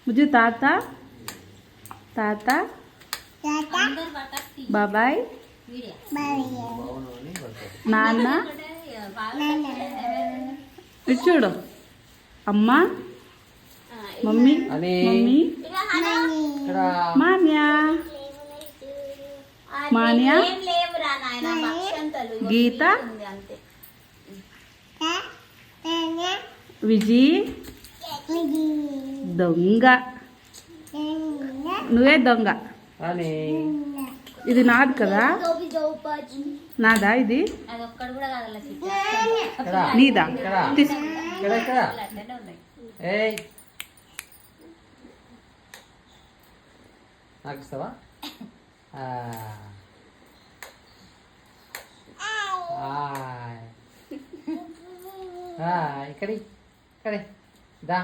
ముజు తాత తాత బాబాయ్ నాన్న ఇటు చూడు అమ్మ మమ్మీ మమ్మీ మాన్యా మాన్యా గీత విజీ దొంగ నువ్వే దొంగ ఇది నాది కదా నాదా ఇది నీదా నాకు ఇస్తావా ఇక్కడి దా